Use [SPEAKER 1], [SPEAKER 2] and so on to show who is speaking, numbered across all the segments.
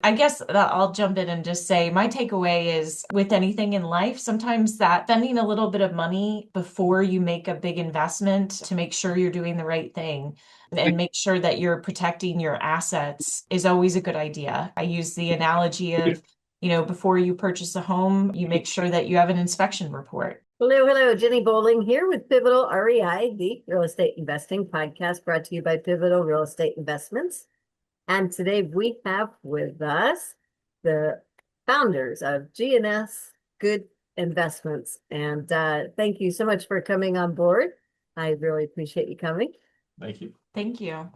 [SPEAKER 1] I guess that I'll jump in and just say my takeaway is with anything in life, sometimes that spending a little bit of money before you make a big investment to make sure you're doing the right thing and make sure that you're protecting your assets is always a good idea. I use the analogy of, before you purchase a home, you make sure that you have an inspection report.
[SPEAKER 2] Hello, hello. Ginny Bolling here with Pivotal REI, the real estate investing podcast brought to you by Pivotal Real Estate Investments. And today we have with us the founders of G&S Good Investments. And thank you so much for coming on board. I really appreciate you coming.
[SPEAKER 3] Thank you.
[SPEAKER 1] Thank you.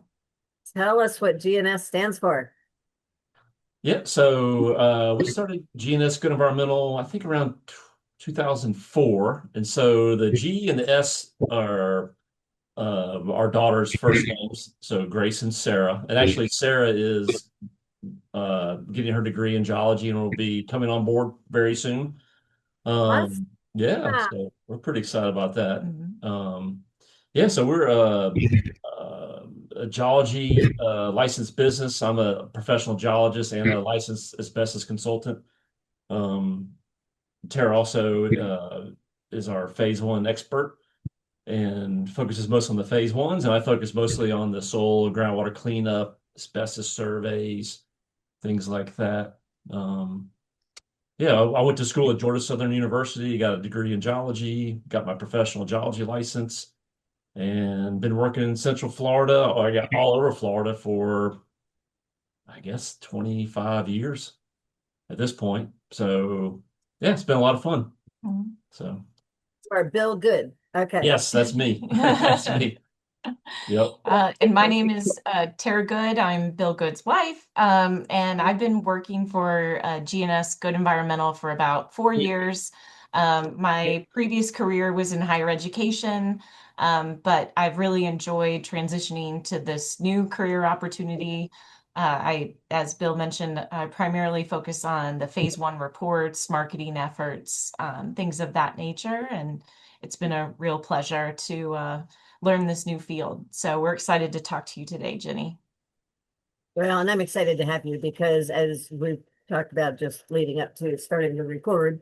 [SPEAKER 2] Tell us what G&S stands for.
[SPEAKER 3] Yeah, so we started G&S Good Environmental, I think around 2004. And so the G and the S are our daughter's first names. So Grace and Sarah. And actually, Sarah is getting her degree in geology and will be coming on board very soon.
[SPEAKER 2] Us?
[SPEAKER 3] Yeah,
[SPEAKER 2] Ah,
[SPEAKER 3] so we're pretty excited about that.
[SPEAKER 1] Mhm.
[SPEAKER 3] Yeah, so we're a geology licensed business. I'm a professional geologist and a licensed asbestos consultant. Um, Terra also is our phase one expert and focuses most on the phase ones, and I focus mostly on the soil, groundwater cleanup, asbestos surveys, things like that. Um, yeah, I went to school at Georgia Southern University, got a degree in geology, got my professional geology license, and been working in Central Florida. I got all over Florida for, I guess, 25 years at this point. So, yeah, it's been a lot of fun.
[SPEAKER 1] Mhm.
[SPEAKER 3] So,
[SPEAKER 2] or Bill Good. Okay.
[SPEAKER 3] yes, that's me. That's me. Yep.
[SPEAKER 1] And my name is Terra Good. I'm Bill Good's wife. And I've been working for GNS Good Environmental for about 4 years. My previous career was in higher education, but I've really enjoyed transitioning to this new career opportunity. As Bill mentioned, I primarily focus on the phase one reports, marketing efforts, things of that nature. And it's been a real pleasure to learn this new field. So we're excited to talk to you today, Ginny.
[SPEAKER 2] Well, and I'm excited to have you because as we've talked about just leading up to starting to record,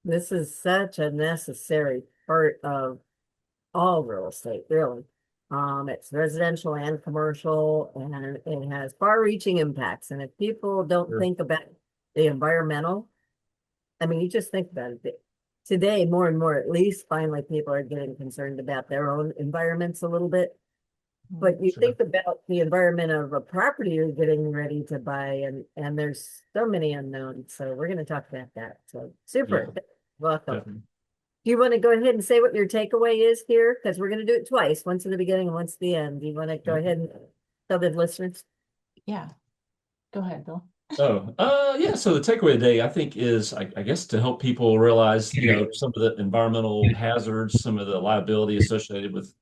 [SPEAKER 2] this is such a necessary part of all real estate, really. It's residential and commercial, and it has far-reaching impacts. And if people don't
[SPEAKER 3] Sure.
[SPEAKER 2] think about the environmental, I mean, you just think about it. Today, more and more, at least finally, people are getting concerned about their own environments a little bit. But you
[SPEAKER 3] Sure.
[SPEAKER 2] think about the environment of a property you're getting ready to buy, and there's so many unknowns. So we're going to talk about that. So
[SPEAKER 3] Yeah,
[SPEAKER 2] super. Welcome.
[SPEAKER 3] definitely.
[SPEAKER 2] Do you want to go ahead and say what your takeaway is here? Because we're going to do it twice, once in the beginning and once at the end. Do you want to go
[SPEAKER 3] Okay.
[SPEAKER 2] ahead and tell the listeners?
[SPEAKER 1] Yeah, go ahead, Bill.
[SPEAKER 3] Yeah. So the takeaway today, I think, is I guess to help people realize, some of the environmental hazards, some of the liability associated with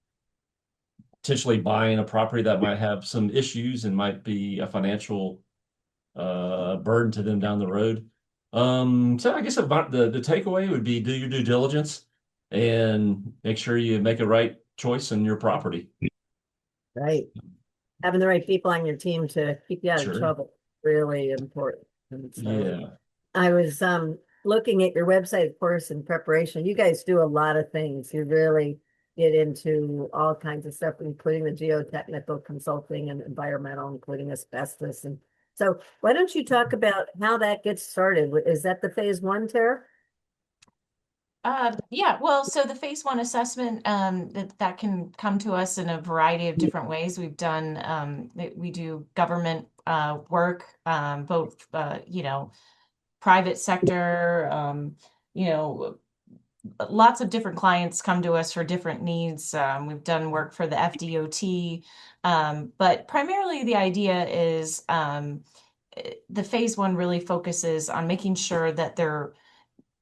[SPEAKER 3] potentially buying a property that might have some issues and might be a financial burden to them down the road. So I guess about the takeaway would be do your due diligence and make sure you make a right choice in your property.
[SPEAKER 2] Right. Having the right people on your team to keep you out of
[SPEAKER 3] Sure.
[SPEAKER 2] trouble, really important. And so
[SPEAKER 3] Yeah.
[SPEAKER 2] I was looking at your website, of course, in preparation. You guys do a lot of things. You really get into all kinds of stuff, including the geotechnical consulting and environmental, including asbestos. And so why don't you talk about how that gets started? Is that the phase one, Tara?
[SPEAKER 1] Yeah, well, so the phase one assessment, that can come to us in a variety of different ways. We do government work, both private sector, you know, lots of different clients come to us for different needs. We've done work for the FDOT, but primarily the idea is the phase one really focuses on making sure that there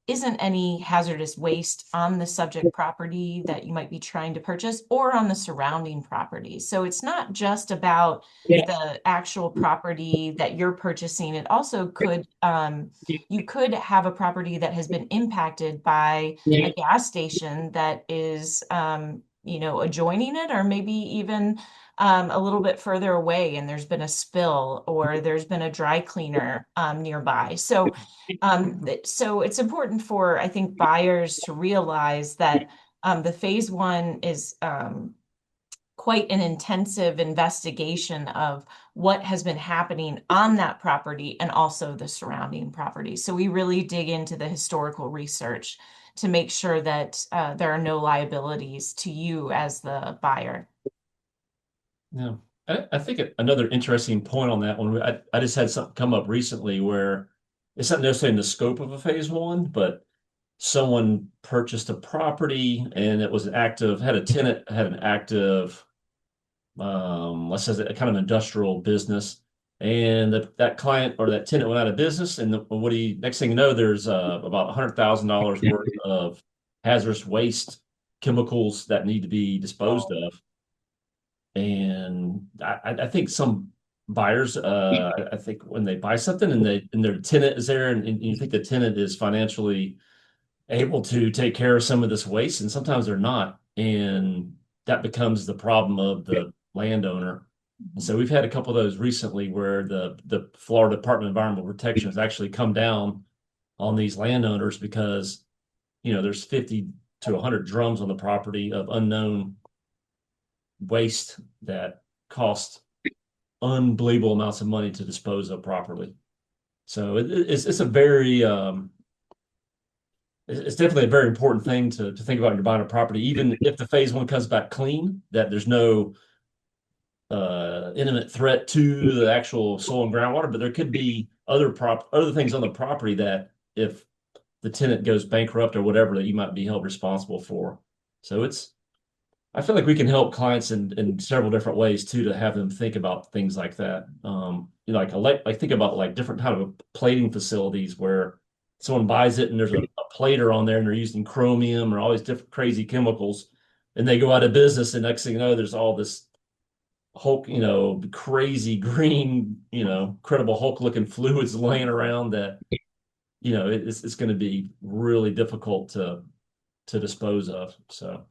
[SPEAKER 1] isn't any hazardous waste on the subject property that you might be trying to purchase or on the surrounding property. So it's not just about the actual property that you're purchasing. It also you could have a property that has been impacted by a gas station that is, adjoining it, or maybe even a little bit further away and there's been a spill or there's been a dry cleaner nearby. So it's important for, I think, buyers to realize that the phase one is quite an intensive investigation of what has been happening on that property and also the surrounding property. So we really dig into the historical research to make sure that there are no liabilities to you as the buyer.
[SPEAKER 3] Yeah. I think another interesting point on that one, I just had something come up recently where it's not necessarily in the scope of a phase one, but someone purchased a property and it was active, had a tenant, had an active, let's say a kind of industrial business. And that client or that tenant went out of business. And next thing you know, there's about $100,000 worth of hazardous waste chemicals that need to be disposed of. And I think some buyers, I think when they buy something and their tenant is there and you think the tenant is financially able to take care of some of this waste, and sometimes they're not. And that becomes the problem of the landowner. So we've had a couple of those recently where the Florida Department of Environmental Protection has actually come down on these landowners because, there's 50 to 100 drums on the property of unknown waste that cost unbelievable amounts of money to dispose of properly. So it's a very it's definitely a very important thing to think about when you're buying a property, even if the phase one comes back clean, that there's no imminent threat to the actual soil and groundwater, but there could be other things on the property that if the tenant goes bankrupt or whatever, that you might be held responsible for. So I feel like we can help clients in several different ways too, to have them think about things like that. Like think about like different kind of plating facilities where someone buys it and there's a plater on there and they're using chromium or all these different crazy chemicals, and they go out of business. And next thing you know, there's all this Hulk, crazy green, credible Hulk looking fluids laying around that, it's going to be really difficult to dispose of. So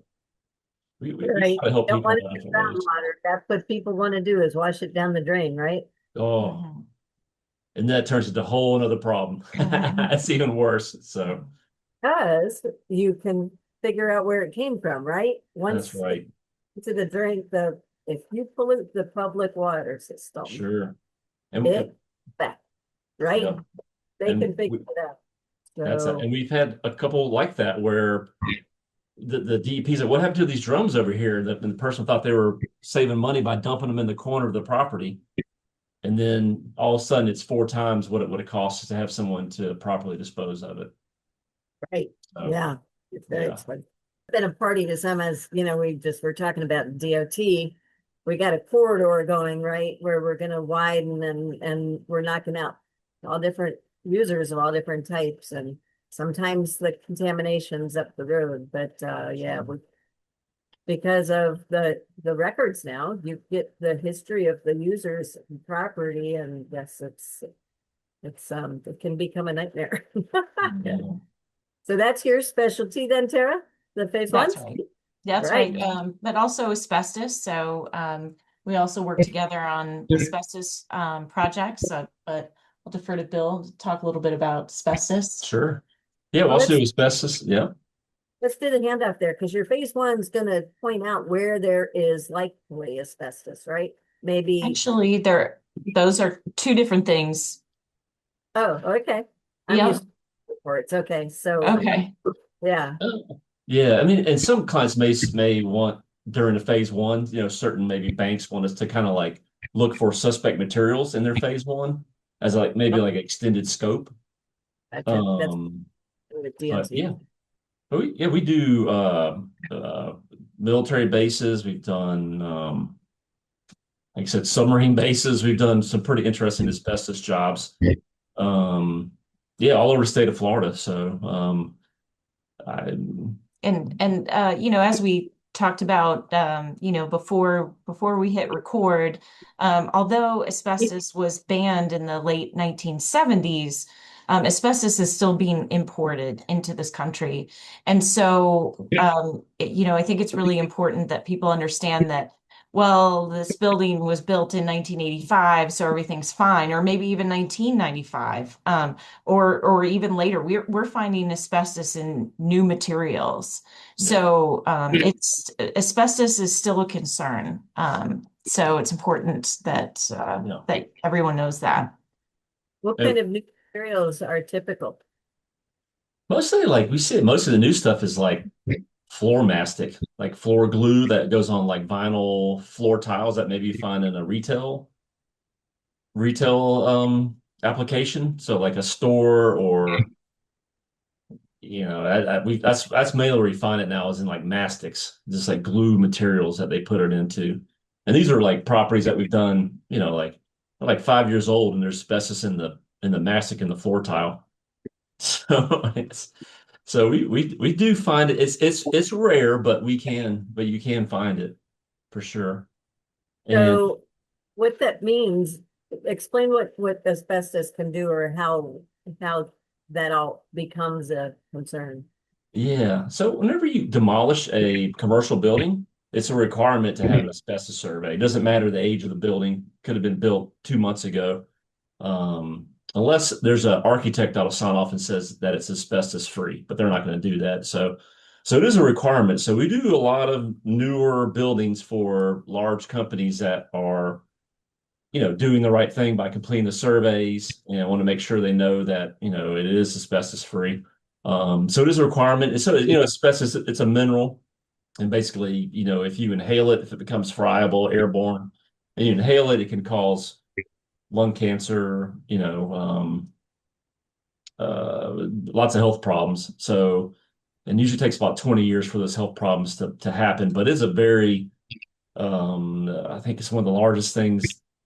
[SPEAKER 3] we
[SPEAKER 2] Right.
[SPEAKER 3] try to help
[SPEAKER 2] Don't
[SPEAKER 3] people
[SPEAKER 2] want
[SPEAKER 3] in
[SPEAKER 2] it in
[SPEAKER 3] different ways.
[SPEAKER 2] groundwater. That's what people want to do is wash it down the drain, right?
[SPEAKER 3] Oh,
[SPEAKER 1] Mhm.
[SPEAKER 3] and that turns into a whole another problem.
[SPEAKER 1] Mhm.
[SPEAKER 3] That's even worse. So
[SPEAKER 2] Because you can figure out where it came from, right?
[SPEAKER 3] that's
[SPEAKER 2] Once
[SPEAKER 3] right.
[SPEAKER 2] into the drain, if you pollute the public water system,
[SPEAKER 3] Sure. And
[SPEAKER 2] it back, right?
[SPEAKER 3] yeah,
[SPEAKER 2] They
[SPEAKER 3] and
[SPEAKER 2] can figure it out.
[SPEAKER 3] and
[SPEAKER 2] So,
[SPEAKER 3] we've had a couple like that where the DEP said, "What happened to these drums over here?" And the person thought they were saving money by dumping them in the corner of the property, and then all of a sudden it's four times what it would have cost to have someone to properly dispose of it.
[SPEAKER 2] right.
[SPEAKER 3] So
[SPEAKER 2] Yeah. It's very
[SPEAKER 3] yeah,
[SPEAKER 2] expensive. Been a party to some, as we're talking about DOT. We got a corridor going, right, where we're going to widen and we're knocking out all different users of all different types, and sometimes the contamination's up the road. But yeah, because of the records now, you get the history of the users and property, and yes, it can become a nightmare.
[SPEAKER 3] yeah,
[SPEAKER 2] So that's your specialty then, Tara? The phase
[SPEAKER 1] That's
[SPEAKER 2] ones?
[SPEAKER 1] right. That's
[SPEAKER 2] Right.
[SPEAKER 1] right. But also asbestos. So we also work together on asbestos projects. But I'll defer to Bill to talk a little bit about asbestos.
[SPEAKER 3] sure. Yeah, we'll
[SPEAKER 2] Well,
[SPEAKER 3] also do asbestos. Yeah,
[SPEAKER 2] let's do the handoff there because your phase one's gonna point out where there is likely asbestos, right? Maybe,
[SPEAKER 1] Actually, those are two different things.
[SPEAKER 2] oh, okay. I'm
[SPEAKER 1] Yep.
[SPEAKER 2] used to reports. Okay, so
[SPEAKER 1] Okay.
[SPEAKER 2] yeah,
[SPEAKER 3] yeah. I mean, and some clients may want during the phase one, certain maybe banks want us to kind of like look for suspect materials in their phase one as like maybe like extended scope.
[SPEAKER 2] that's
[SPEAKER 3] Um,
[SPEAKER 2] with
[SPEAKER 3] but
[SPEAKER 2] DOT.
[SPEAKER 3] yeah, we do military bases. We've done like I said, submarine bases. We've done some pretty interesting asbestos jobs. Um, yeah, all over the state of Florida. So I
[SPEAKER 1] And as we talked about before we hit record, although asbestos was banned in the late 1970s, asbestos is still being imported into this country. And so I think it's really important that people understand that well, this building was built in 1985, so everything's fine, or maybe even 1995, or even later. We're finding asbestos in new materials,
[SPEAKER 3] Yeah.
[SPEAKER 1] so it's asbestos is still a concern. So it's important that
[SPEAKER 3] Yeah.
[SPEAKER 1] that everyone knows that.
[SPEAKER 2] What
[SPEAKER 3] And
[SPEAKER 2] kind of new materials are typical?
[SPEAKER 3] mostly like we see most of the new stuff is like floor mastic, like floor glue that goes on like vinyl floor tiles that maybe you find in a retail application. So like a store or that's mainly where you find it now is in like mastics, just like glue materials that they put it into. And these are like properties that we've done, like 5 years old and there's asbestos in the mastic in the floor tile. So we do find it. It's rare, but you can find it for sure. And
[SPEAKER 2] So what that means, explain what asbestos can do or how that all becomes a concern.
[SPEAKER 3] yeah, so whenever you demolish a commercial building, it's a requirement to have an asbestos survey. It doesn't matter the age of the building; could have been built 2 months ago, unless there's an architect that'll sign off and says that it's asbestos free. But they're not going to do that. So it is a requirement. So we do a lot of newer buildings for large companies that are doing the right thing by completing the surveys and want to make sure they know that, it is asbestos free. So it is a requirement. And so, asbestos, it's a mineral. And basically, if you inhale it, if it becomes friable, airborne, and you inhale it, it can cause lung cancer, lots of health problems. So, and usually takes about 20 years for those health problems to happen, but it's a very I think it's one of the largest things.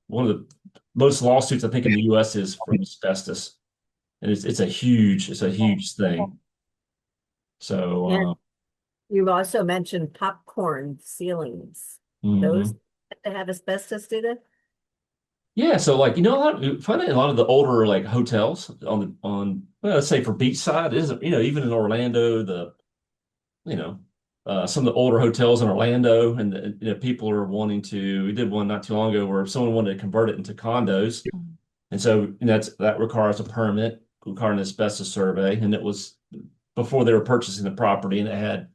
[SPEAKER 3] One of the most lawsuits I think in the U.S. is from asbestos, and it's a huge thing. So,
[SPEAKER 2] And you also mentioned popcorn ceilings. Those
[SPEAKER 3] mhm.
[SPEAKER 2] have to have asbestos, do they?
[SPEAKER 3] Yeah. So like you find it in a lot of the older like hotels well, let's say for beachside is even in Orlando you know, some of the older hotels in Orlando, and people are wanting to. We did one not too long ago where someone wanted to convert it into condos, and so that requires a permit, requiring an asbestos survey, and it was before they were purchasing the property, and it had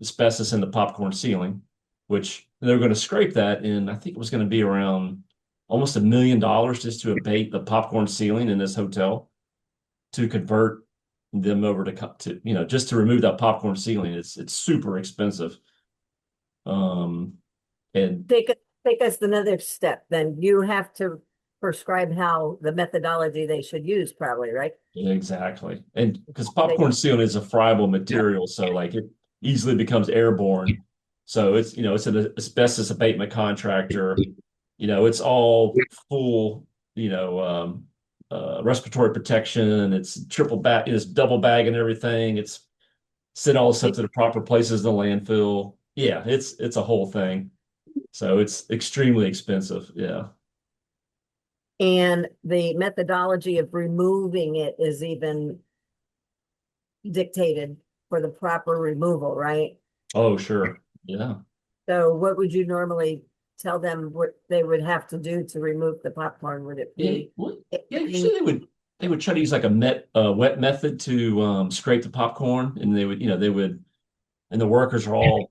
[SPEAKER 3] asbestos in the popcorn ceiling, which they were going to scrape that, and I think it was going to be around almost $1 million just to abate the popcorn ceiling in this hotel to convert them over to just to remove that popcorn ceiling. It's super expensive. Um, and
[SPEAKER 2] Take it, take us another step. Then you have to prescribe how the methodology they should use, probably, right?
[SPEAKER 3] exactly, and because
[SPEAKER 2] They,
[SPEAKER 3] popcorn ceiling is a friable material, so like it easily becomes airborne. So it's an asbestos abatement contractor. It's all full. Respiratory protection. It's triple bag. It's double bag and everything. It's send all the stuff to the proper places in the landfill. Yeah, it's a whole thing. So it's extremely expensive. Yeah.
[SPEAKER 2] and the methodology of removing it is even dictated for the proper removal, right?
[SPEAKER 3] Oh, sure. Yeah.
[SPEAKER 2] So what would you normally tell them what they would have to do to remove the popcorn? Would it
[SPEAKER 3] Yeah.
[SPEAKER 2] be
[SPEAKER 3] Well, yeah.
[SPEAKER 2] hitting?
[SPEAKER 3] Usually they would try to use like a wet method to scrape the popcorn, and they would, and the workers are all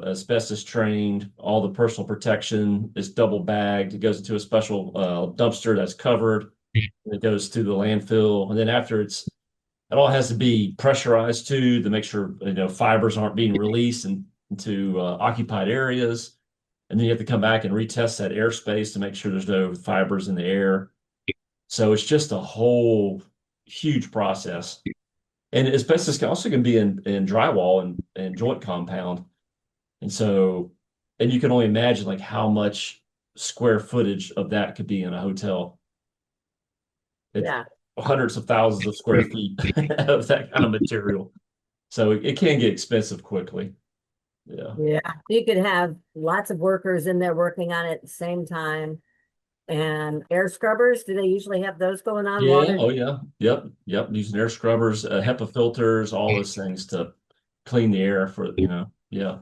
[SPEAKER 3] asbestos trained. All the personal protection is double bagged. It goes into a special dumpster that's covered. And it goes to the landfill, and then after it all has to be pressurized too to make sure fibers aren't being released into occupied areas. And then you have to come back and retest that airspace to make sure there's no fibers in the air. So it's just a whole huge process. And asbestos can be in drywall and joint compound. And so, and you can only imagine like how much square footage of that could be in a hotel. It's
[SPEAKER 2] Yeah.
[SPEAKER 3] hundreds of thousands of square feet of that kind of material. So it can get expensive quickly. Yeah.
[SPEAKER 2] Yeah. You could have lots of workers in there working on it at the same time. And air scrubbers, do they usually have those going on?
[SPEAKER 3] Yeah.
[SPEAKER 2] Water?
[SPEAKER 3] Oh, yeah. Yep. Yep. Using air scrubbers, HEPA filters, all those things to clean the air for. Yeah.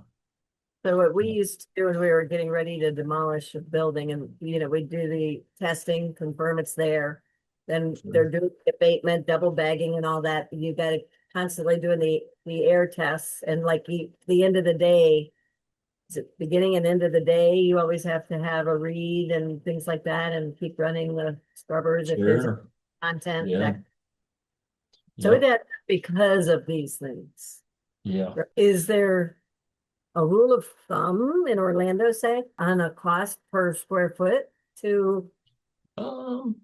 [SPEAKER 2] So what we used to do when we were getting ready to demolish a building and, we'd do the testing, confirm it's there. Then they're doing the abatement, double bagging and all that. You got to constantly doing the air tests and like the end of the day, is it beginning and end of the day, you always have to have a read and things like that and keep running the scrubbers if there's
[SPEAKER 3] Sure.
[SPEAKER 2] content.
[SPEAKER 3] Yeah.
[SPEAKER 2] So
[SPEAKER 3] Yep.
[SPEAKER 2] that because of these things.
[SPEAKER 3] Yeah.
[SPEAKER 2] Is there a rule of thumb in Orlando, say, on a cost per square foot to
[SPEAKER 3] Um,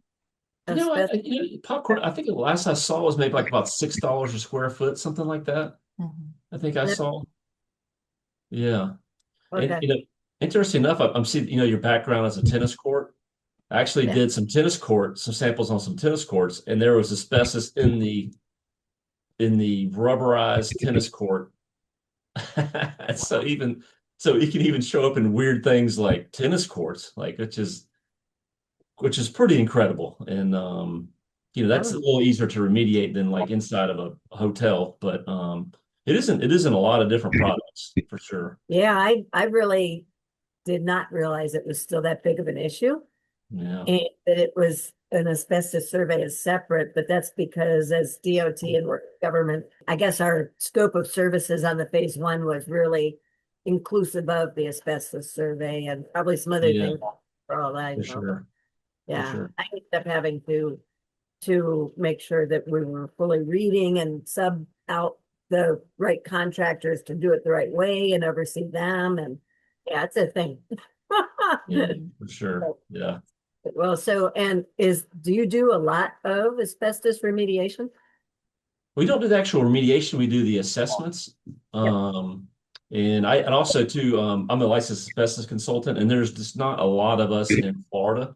[SPEAKER 2] asbestos?
[SPEAKER 3] popcorn, I think the last I saw was maybe like about $6 a square foot, something like that.
[SPEAKER 1] Mhm.
[SPEAKER 3] I think I saw. Yeah. And
[SPEAKER 2] Okay,
[SPEAKER 3] interesting enough, I'm seeing, your background as a tennis court. I actually
[SPEAKER 2] yeah.
[SPEAKER 3] did some samples on some tennis courts, and there was asbestos in the rubberized tennis court. So it can even show up in weird things like tennis courts, like which is pretty incredible. And that's a
[SPEAKER 2] Oh,
[SPEAKER 3] little easier to remediate than like inside of a hotel, but it isn't a lot of different products for sure.
[SPEAKER 2] yeah, I really did not realize it was still that big of an issue
[SPEAKER 3] Yeah.
[SPEAKER 2] and that it was an asbestos survey is separate, but that's because as DOT and work government, I guess our scope of services on the phase one was really inclusive of the asbestos survey and probably some other
[SPEAKER 3] Yeah,
[SPEAKER 2] things for all I
[SPEAKER 3] for
[SPEAKER 2] know.
[SPEAKER 3] sure. For
[SPEAKER 2] Yeah,
[SPEAKER 3] sure.
[SPEAKER 2] I ended up having to make sure that we were fully reading and sub out the right contractors to do it the right way and oversee them. And yeah, it's a thing.
[SPEAKER 3] Yeah, for sure. Yeah.
[SPEAKER 2] Well, and do you do a lot of asbestos remediation?
[SPEAKER 3] We don't do the actual remediation, we do the assessments.
[SPEAKER 2] Yep.
[SPEAKER 3] And also too, I'm a licensed asbestos consultant, and there's just not a lot of us in Florida.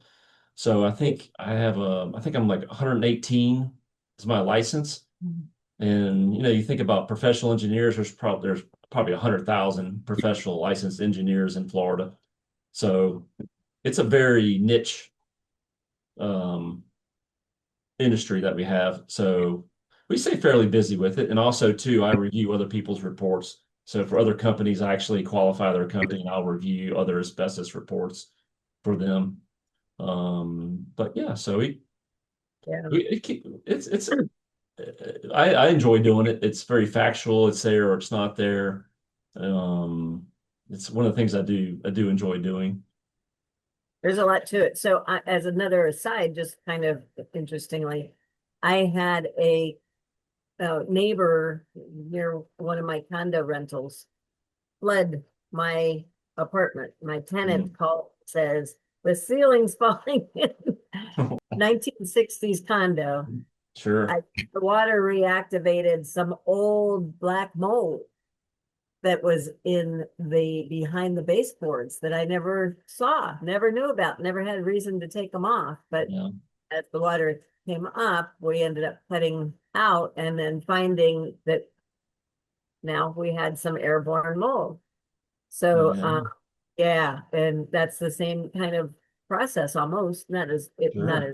[SPEAKER 3] So I think I'm like 118 is my license.
[SPEAKER 1] Mhm.
[SPEAKER 3] And you think about professional engineers, there's probably 100,000 professional licensed engineers in Florida. So it's a very niche um, industry that we have. So we stay fairly busy with it. And also too, I review other people's reports. So for other companies, I actually qualify their company and I'll review other asbestos reports for them. But yeah, so
[SPEAKER 2] Yeah.
[SPEAKER 3] it's I enjoy doing it. It's very factual. It's there or it's not there. Um, it's one of the things I do enjoy doing.
[SPEAKER 2] There's a lot to it. So, as another aside, just kind of interestingly, I had a neighbor near one of my condo rentals flood my apartment. My tenant
[SPEAKER 3] Mm.
[SPEAKER 2] called, says, the ceiling's falling in. 1960s condo.
[SPEAKER 3] Sure.
[SPEAKER 2] The water reactivated some old black mold that was in the behind the baseboards that I never saw, never knew about, never had reason to take them off. But
[SPEAKER 3] Yeah.
[SPEAKER 2] as the water came up, we ended up cutting out and then finding that now we had some airborne mold. So,
[SPEAKER 3] Yeah.
[SPEAKER 2] yeah, and that's the same kind of process almost, not
[SPEAKER 3] Sure.
[SPEAKER 2] as
[SPEAKER 3] Yeah.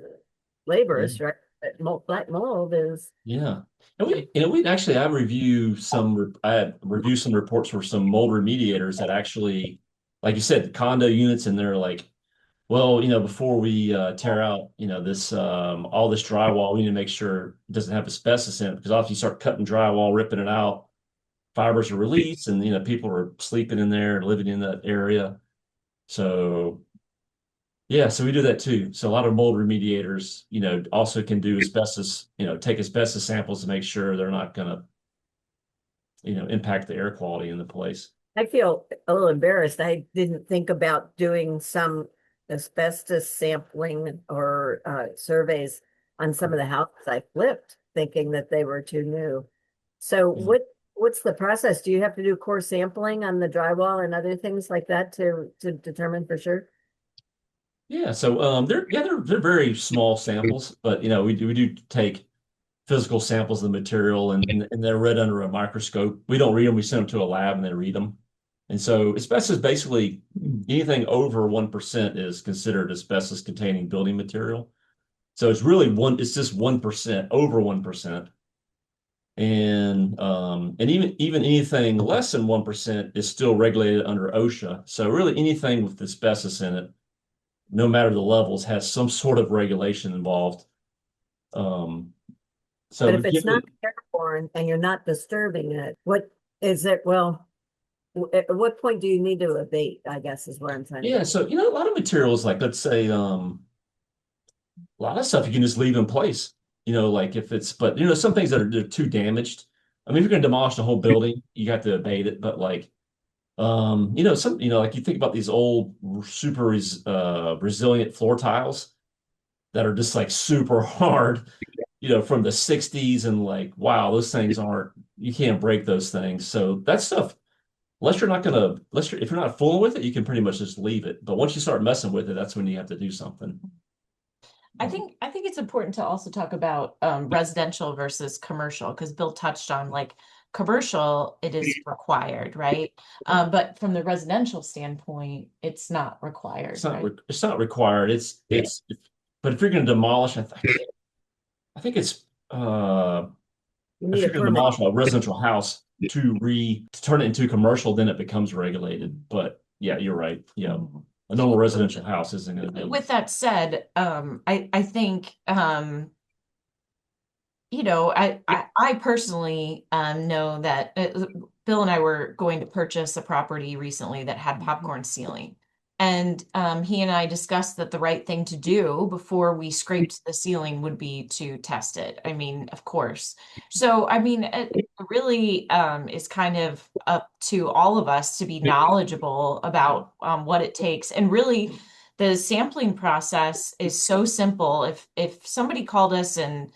[SPEAKER 2] laborious, right? But black mold is,
[SPEAKER 3] Yeah. And we actually I review some reports for some mold remediators that actually, like you said, condo units, and they're like, well, before we tear out, this all this drywall, we need to make sure it doesn't have asbestos in it, because often you start cutting drywall, ripping it out, fibers are released, and people are sleeping in there, living in that area. So yeah, so we do that too. So a lot of mold remediators, also can do asbestos, take asbestos samples to make sure they're not going to, impact the air quality in the place.
[SPEAKER 2] I feel a little embarrassed. I didn't think about doing some asbestos sampling or surveys on some of the houses I flipped, thinking that they were too new. So
[SPEAKER 3] Yeah.
[SPEAKER 2] what's the process? Do you have to do core sampling on the drywall and other things like that to determine for sure?
[SPEAKER 3] Yeah, so they're very small samples, but we do take physical samples of the material, and they're read under a microscope. We don't read them, we send them to a lab and they read them. And so asbestos, basically anything over 1% is considered asbestos containing building material. So it's just 1%, over 1%. And even anything less than 1% is still regulated under OSHA. So really anything with asbestos in it, no matter the levels, has some sort of regulation involved. Um,
[SPEAKER 2] But
[SPEAKER 3] so
[SPEAKER 2] if it's not
[SPEAKER 3] given,
[SPEAKER 2] airborne and you're not disturbing it, what is it? Well, at what point do you need to abate, I guess is where I'm trying to
[SPEAKER 3] yeah,
[SPEAKER 2] get.
[SPEAKER 3] so a lot of materials, like let's say a lot of stuff you can just leave in place. Like if it's, but some things that are they're too damaged. I mean, if you're going to demolish the whole building, you have to abate it. But like, like you think about these old super resilient floor tiles that are just like super hard, from the 60s, and like, wow, those things aren't, you can't break those things. So that stuff, if you're not fooling with it, you can pretty much just leave it. But once you start messing with it, that's when you have to do something.
[SPEAKER 1] I think it's important to also talk about residential versus commercial, because Bill touched on like commercial, it is required, right? But from the residential standpoint, it's not required, right?
[SPEAKER 3] It's not required. But if you're going to demolish, I think it's
[SPEAKER 2] You
[SPEAKER 3] if
[SPEAKER 2] need a
[SPEAKER 3] you're going to
[SPEAKER 2] permit.
[SPEAKER 3] demolish a residential house to turn it into commercial, then it becomes regulated. But yeah, you're right. Yeah,
[SPEAKER 1] Mhm.
[SPEAKER 3] a normal residential house isn't going to be.
[SPEAKER 1] With that said, I think I personally know that Bill and I were going to purchase a property recently that had popcorn ceiling. And he and I discussed that the right thing to do before we scraped the ceiling would be to test it. I mean, of course. So, I mean, it really is kind of up to all of us to be knowledgeable about what it takes. And really, the sampling process is so simple. If somebody called us and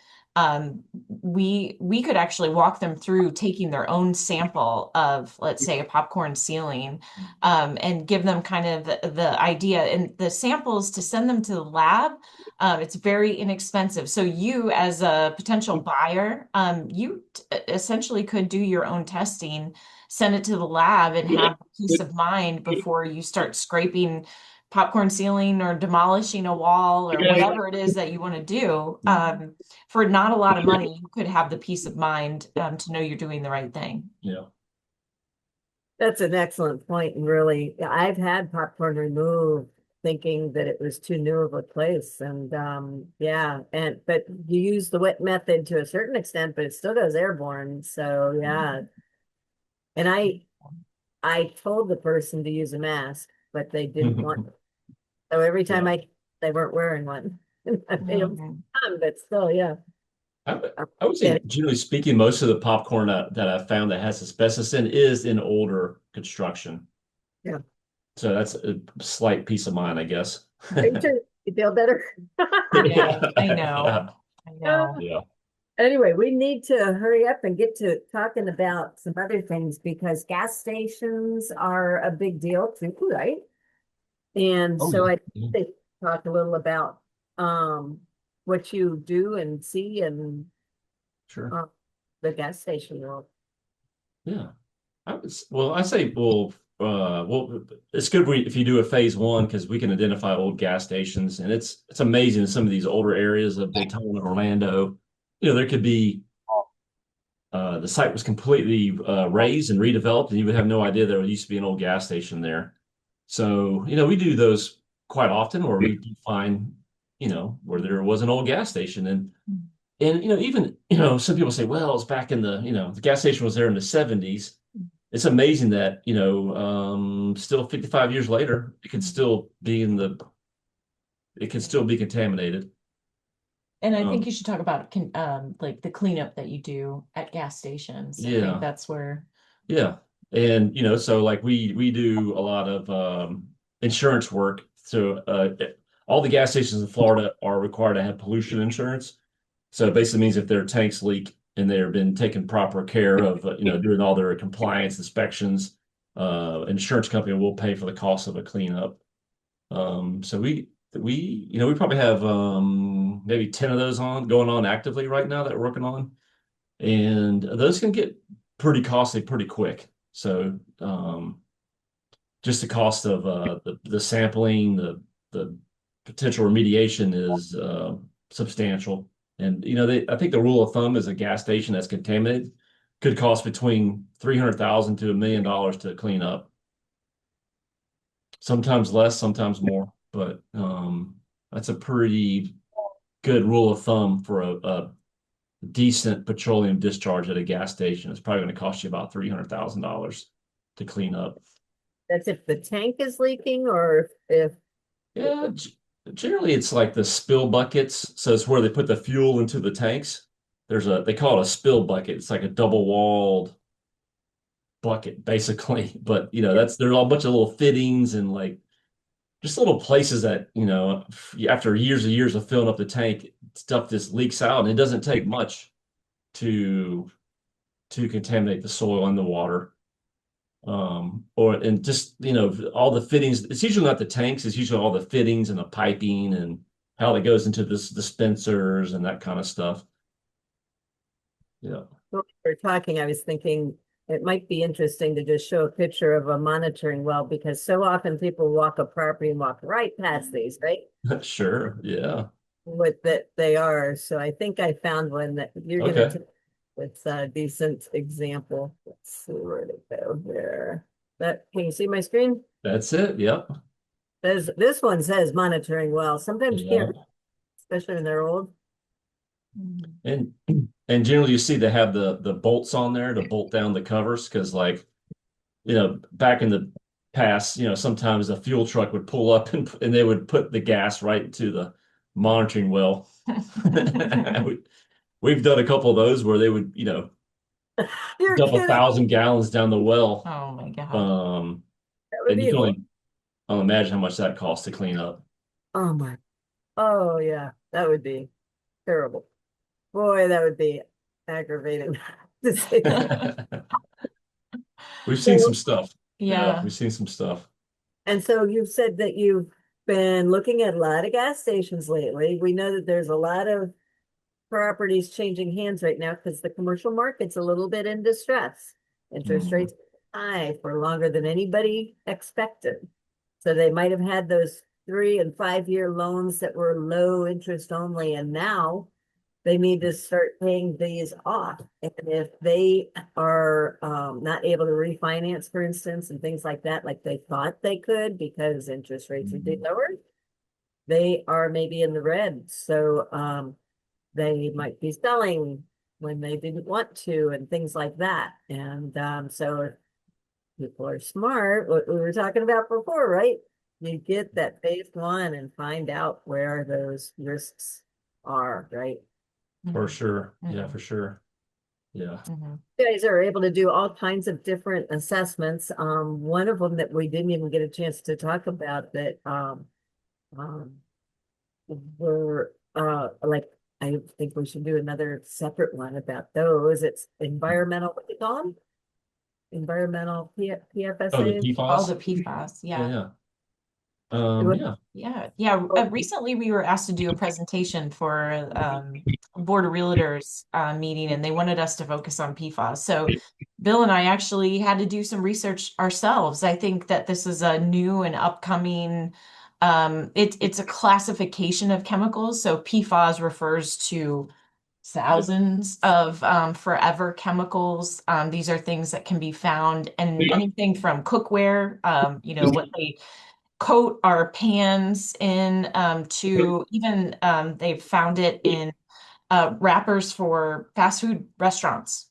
[SPEAKER 1] we could actually walk them through taking their own sample of, let's say, a popcorn ceiling, and give them kind of the idea and the samples to send them to the lab. It's very inexpensive. So you, as a potential buyer, you essentially could do your own testing, send it to the lab, and have peace of mind before you start scraping popcorn ceiling or demolishing a wall or whatever it is that you want to do. For not a lot of money, you could have the peace of mind to know you're doing the right thing.
[SPEAKER 3] Yeah.
[SPEAKER 2] That's an excellent point. And really, I've had popcorn removed thinking that it was too new of a place. And yeah, but you use the wet method to a certain extent, but it still goes airborne. So yeah. And I told the person to use a mask, but they didn't want. So every time
[SPEAKER 3] Yeah.
[SPEAKER 2] they weren't wearing one. I made them
[SPEAKER 1] Mhm.
[SPEAKER 2] fun, but still, yeah.
[SPEAKER 3] I would say, generally speaking, most of the popcorn that I've found that has asbestos in is in older construction.
[SPEAKER 2] Yeah.
[SPEAKER 3] So that's a slight peace of mind, I guess.
[SPEAKER 2] You too. You feel better?
[SPEAKER 1] Yeah, I
[SPEAKER 3] Yeah.
[SPEAKER 1] know. I know.
[SPEAKER 3] Yeah.
[SPEAKER 2] Anyway, we need to hurry up and get to talking about some other things because gas stations are a big deal too, right? And
[SPEAKER 3] Oh,
[SPEAKER 2] so
[SPEAKER 3] yeah.
[SPEAKER 2] I
[SPEAKER 3] Yeah.
[SPEAKER 2] think talk a little about um what you do and see and
[SPEAKER 3] Sure.
[SPEAKER 2] uh, the gas station world.
[SPEAKER 3] Yeah. I say, it's good if you do a phase one, because we can identify old gas stations, and it's amazing in some of these older areas of Daytona and Orlando. There could be the site was completely raised and redeveloped, and you would have no idea there used to be an old gas station there. So, we do those quite often, where we do find, where there was an old gas station. And even, some people say, well, it's back in the gas station was there in the 70s. It's amazing that, still 55 years later, it could still be contaminated.
[SPEAKER 1] And I think
[SPEAKER 3] Um,
[SPEAKER 1] you should talk about like the cleanup that you do at gas stations. I think
[SPEAKER 3] yeah.
[SPEAKER 1] that's where.
[SPEAKER 3] Yeah. And so like we do a lot of insurance work. So all the gas stations in Florida are required to have pollution insurance. So it basically means if their tanks leak and they've been taken proper care of, doing all their compliance inspections, insurance company will pay for the cost of a cleanup. So we probably have maybe 10 of those going on actively right now that we're working on. And those can get pretty costly pretty quick. So just the cost of the sampling, the potential remediation is substantial. And I think the rule of thumb is a gas station that's contaminated could cost between 300,000 to $1 million to clean up. Sometimes less, sometimes more, but that's a pretty good rule of thumb for a decent petroleum discharge at a gas station. It's probably going to cost you about $300,000 to clean up.
[SPEAKER 2] That's if the tank is leaking or if
[SPEAKER 3] Yeah, generally it's like the spill buckets. So it's where they put the fuel into the tanks. They call it a spill bucket. It's like a double walled bucket, basically. But there's all a bunch of little fittings and like just little places that, after years and years of filling up the tank, stuff just leaks out, and it doesn't take much to contaminate the soil and the water. And just, all the fittings. It's usually not the tanks, it's usually all the fittings and the piping and how it goes into this dispensers and that kind of stuff. Yeah.
[SPEAKER 2] we were talking, I was thinking it might be interesting to just show a picture of a monitoring well because so often people walk a property and walk right past these, right?
[SPEAKER 3] Sure. Yeah.
[SPEAKER 2] What that they are. So I think I found one that you're going to
[SPEAKER 3] Okay.
[SPEAKER 2] take. It's a decent example. Let's see where to go there. But can you see my screen?
[SPEAKER 3] That's it. Yep.
[SPEAKER 2] This one says monitoring well. Sometimes you
[SPEAKER 3] Yeah.
[SPEAKER 2] can't, especially when they're old.
[SPEAKER 3] And and generally you see they have the bolts on there to bolt down the covers because like back in the past, sometimes a fuel truck would pull up and they would put the gas right into the monitoring well. We've done a couple of those where they would,
[SPEAKER 2] You're
[SPEAKER 3] dump
[SPEAKER 2] kidding.
[SPEAKER 3] 1,000 gallons down the well.
[SPEAKER 1] Oh my God.
[SPEAKER 2] That would
[SPEAKER 3] And you
[SPEAKER 2] be
[SPEAKER 3] can
[SPEAKER 2] horrible.
[SPEAKER 3] only imagine how much that costs to clean up.
[SPEAKER 2] Oh my. Oh yeah, that would be terrible. Boy, that would be aggravating to say that.
[SPEAKER 3] We've seen some
[SPEAKER 2] So,
[SPEAKER 3] stuff. Yeah,
[SPEAKER 1] Yeah.
[SPEAKER 3] we've seen some stuff.
[SPEAKER 2] and so you've said that you've been looking at a lot of gas stations lately. We know that there's a lot of properties changing hands right now because the commercial market's a little bit in distress. Interest
[SPEAKER 3] Mhm.
[SPEAKER 2] rates high for longer than anybody expected. So they might have had those 3 and 5 year loans that were low interest only, and now they need to start paying these off. And if they are not able to refinance, for instance, and things like that, like they thought they could because interest rates would be lower, they are maybe in the red. So they might be selling when they didn't want to and things like that. And so if people are smart, what we were talking about before, right? You get that phase one and find out where those risks are, right?
[SPEAKER 3] For
[SPEAKER 1] Mhm.
[SPEAKER 3] sure. Yeah,
[SPEAKER 1] Mhm.
[SPEAKER 3] for sure. Yeah.
[SPEAKER 1] Mhm.
[SPEAKER 2] You guys are able to do all kinds of different assessments. One of them that we didn't even get a chance to talk about that um, were like I think we should do another separate one about those. It's environmental, what do you call them? Environmental
[SPEAKER 3] Oh, the
[SPEAKER 2] PFSAs.
[SPEAKER 1] All the
[SPEAKER 3] PFAS?
[SPEAKER 1] PFAS.
[SPEAKER 3] Yeah,
[SPEAKER 1] Yeah.
[SPEAKER 3] yeah.
[SPEAKER 2] What-
[SPEAKER 3] Yeah.
[SPEAKER 1] Yeah. Yeah. Recently we were asked to do a presentation for a Board of Realtors meeting, and they wanted us to focus on PFAS. So Bill and I actually had to do some research ourselves. I think that this is a new and upcoming it's a classification of chemicals. So PFAS refers to thousands of forever chemicals. These are things that can be found in anything from cookware, what they coat our pans in, to even they've found it in wrappers for fast food restaurants.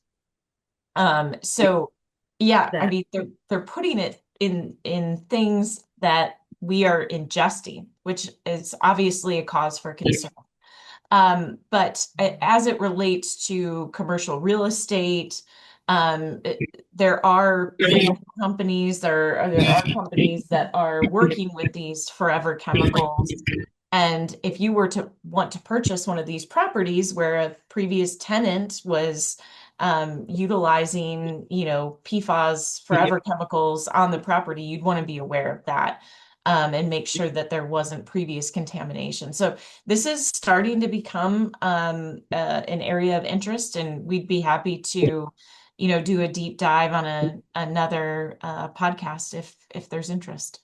[SPEAKER 1] So yeah, I
[SPEAKER 2] that
[SPEAKER 1] mean they're putting it in things that we are ingesting, which is obviously a cause for concern. But as it relates to commercial real estate, there are companies, there are companies that are working with these forever chemicals. And if you were to want to purchase one of these properties where a previous tenant was utilizing, PFAS forever chemicals on the property, you'd want to be aware of that. And make sure that there wasn't previous contamination. So this is starting to become an area of interest, and we'd be happy to, do a deep dive on another podcast if there's interest.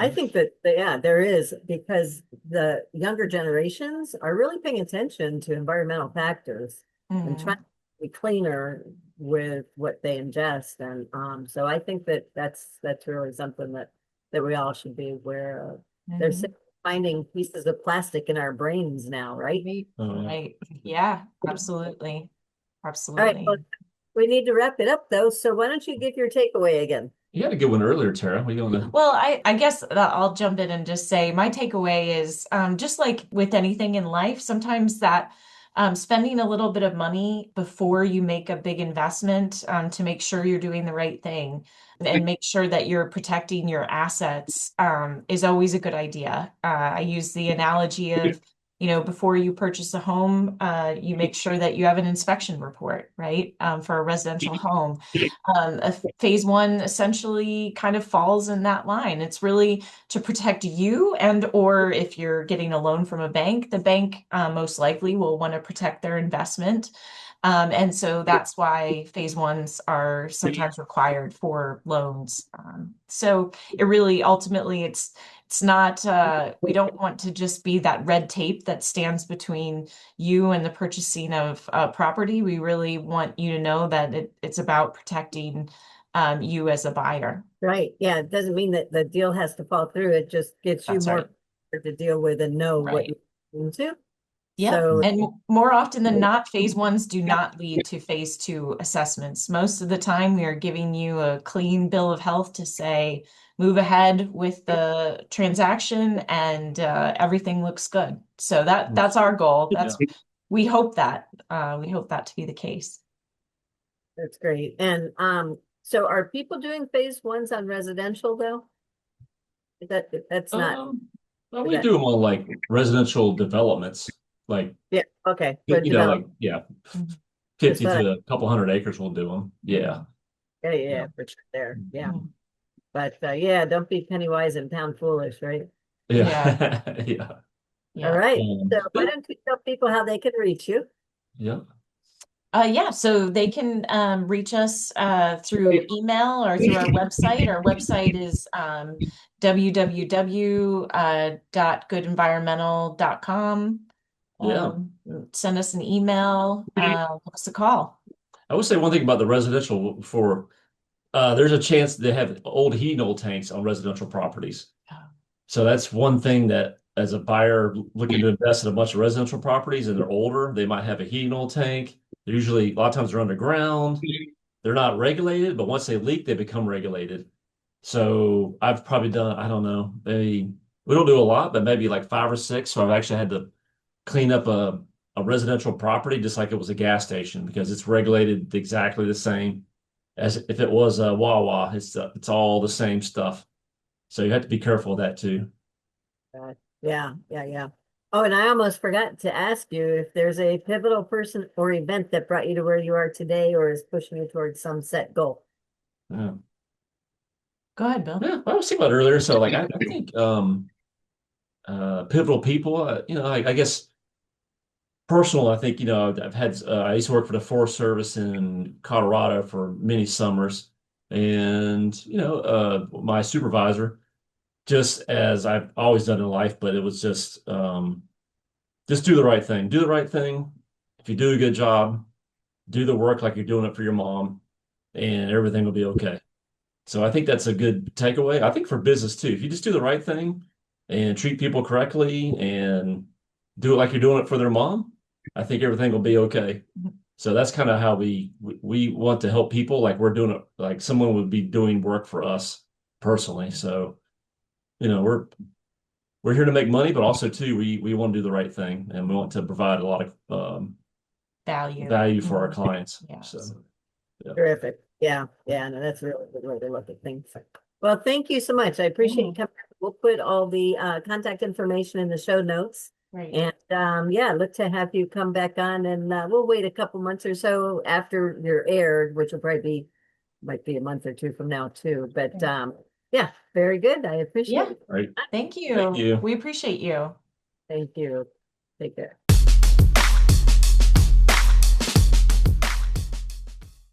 [SPEAKER 2] I think that, yeah, there is, because the younger generations are really paying attention to environmental factors and trying to
[SPEAKER 1] Mhm.
[SPEAKER 2] be cleaner with what they ingest. And so I think that that's really something that we all should be aware of. They're
[SPEAKER 1] Mhm.
[SPEAKER 2] finding pieces of plastic in our brains now, right?
[SPEAKER 3] Oh, yeah.
[SPEAKER 1] Right. Yeah, absolutely.
[SPEAKER 2] All right, well,
[SPEAKER 1] Absolutely.
[SPEAKER 2] we need to wrap it up though. So why don't you give your takeaway again?
[SPEAKER 3] You had a good one earlier, Tara. What are you going to?
[SPEAKER 1] Well, I guess I'll jump in and just say my takeaway is just like with anything in life, sometimes that spending a little bit of money before you make a big investment to make sure you're doing the right thing and make sure that you're protecting your assets is always a good idea. I use the analogy of, before you purchase a home, you make sure that you have an inspection report, right? For a residential home. A phase one essentially kind of falls in that line. It's really to protect you, and or if you're getting a loan from a bank, the bank most likely will want to protect their investment. And so that's why phase ones are sometimes required for loans. So it really ultimately it's not we don't want to just be that red tape that stands between you and the purchasing of property. We really want you to know that it's about protecting you as a buyer.
[SPEAKER 2] Right. Yeah. It doesn't mean that the deal has to fall through. It just gets you
[SPEAKER 1] That's right.
[SPEAKER 2] more to deal with and know what
[SPEAKER 1] Right.
[SPEAKER 2] you're into.
[SPEAKER 1] Yep.
[SPEAKER 2] So,
[SPEAKER 1] And more often than not, phase ones do not lead to phase two assessments. Most of the time, we are giving you a clean bill of health to say, move ahead with the transaction and everything looks good. So that's our goal.
[SPEAKER 3] Yeah.
[SPEAKER 1] We hope that to be the case.
[SPEAKER 2] that's great. And so are people doing phase ones on residential though? That's not
[SPEAKER 3] Well, we
[SPEAKER 2] that.
[SPEAKER 3] do them on like residential developments, like,
[SPEAKER 2] Yeah. Okay. But develop.
[SPEAKER 3] like, yeah,
[SPEAKER 1] Mhm.
[SPEAKER 3] 50
[SPEAKER 2] Just thought
[SPEAKER 3] to a couple hundred acres we'll do them. Yeah.
[SPEAKER 2] yeah,
[SPEAKER 3] Yeah.
[SPEAKER 2] for sure there. Yeah.
[SPEAKER 1] Mhm.
[SPEAKER 2] But yeah, don't be penny wise and pound foolish, right?
[SPEAKER 1] Yeah.
[SPEAKER 3] Yeah. Yeah.
[SPEAKER 2] All
[SPEAKER 1] Yeah.
[SPEAKER 2] right. So why
[SPEAKER 3] Yeah.
[SPEAKER 2] don't you tell people how they can reach you?
[SPEAKER 3] Yeah.
[SPEAKER 1] Yeah, so they can reach us through email or through our website. Our website is www.goodenvironmental.com.
[SPEAKER 3] Yeah.
[SPEAKER 1] Send us an email, give us a call.
[SPEAKER 3] I would say one thing about the residential before, there's a chance they have old heating oil tanks on residential properties. So that's one thing that as a buyer looking to invest in a bunch of residential properties and they're older, they might have a heating oil tank. They're usually a lot of times they're underground. They're not regulated, but once they leak, they become regulated. So I've probably done, I don't know, maybe we don't do a lot, but maybe like five or six. So I've actually had to clean up a residential property just like it was a gas station because it's regulated exactly the same as if it was a Wawa. It's all the same stuff. So you have to be careful of that too.
[SPEAKER 2] Yeah, yeah, yeah. Oh, and I almost forgot to ask you if there's a pivotal person or event that brought you to where you are today or is pushing you towards some set goal.
[SPEAKER 3] Yeah.
[SPEAKER 1] Go ahead, Bill.
[SPEAKER 3] Yeah, I was thinking about it earlier. So like I think pivotal people, I guess personal, I think, I've had I used to work for the Forest Service in Colorado for many summers. And, my supervisor, just as I've always done in life, but it was just do the right thing. Do the right thing. If you do a good job, do the work like you're doing it for your mom, and everything will be okay. So I think that's a good takeaway. I think for business too, if you just do the right thing and treat people correctly and do it like you're doing it for their mom, I think everything will be okay. So that's kind of how we want to help people like we're doing it like someone would be doing work for us personally. So, we're here to make money, but also too we want to do the right thing and we want to provide a lot of
[SPEAKER 1] Value.
[SPEAKER 3] value for our
[SPEAKER 1] Mhm.
[SPEAKER 3] clients.
[SPEAKER 1] Yes.
[SPEAKER 3] So, yeah.
[SPEAKER 2] Terrific. Yeah, yeah, no, that's a really good way to look at things. Well, thank you so much. I appreciate you
[SPEAKER 1] Yeah.
[SPEAKER 2] coming. We'll put all the contact information in the show notes.
[SPEAKER 1] Right.
[SPEAKER 2] And yeah, look to have you come back on and we'll wait a couple months or so after you're aired, which will probably be might be a month or two from now too. But
[SPEAKER 1] Okay.
[SPEAKER 2] yeah, very good. I appreciate
[SPEAKER 1] Yeah.
[SPEAKER 2] it.
[SPEAKER 3] All right.
[SPEAKER 1] Thank
[SPEAKER 3] Thank
[SPEAKER 1] you.
[SPEAKER 3] you.
[SPEAKER 1] We appreciate you.
[SPEAKER 2] Thank you. Take care.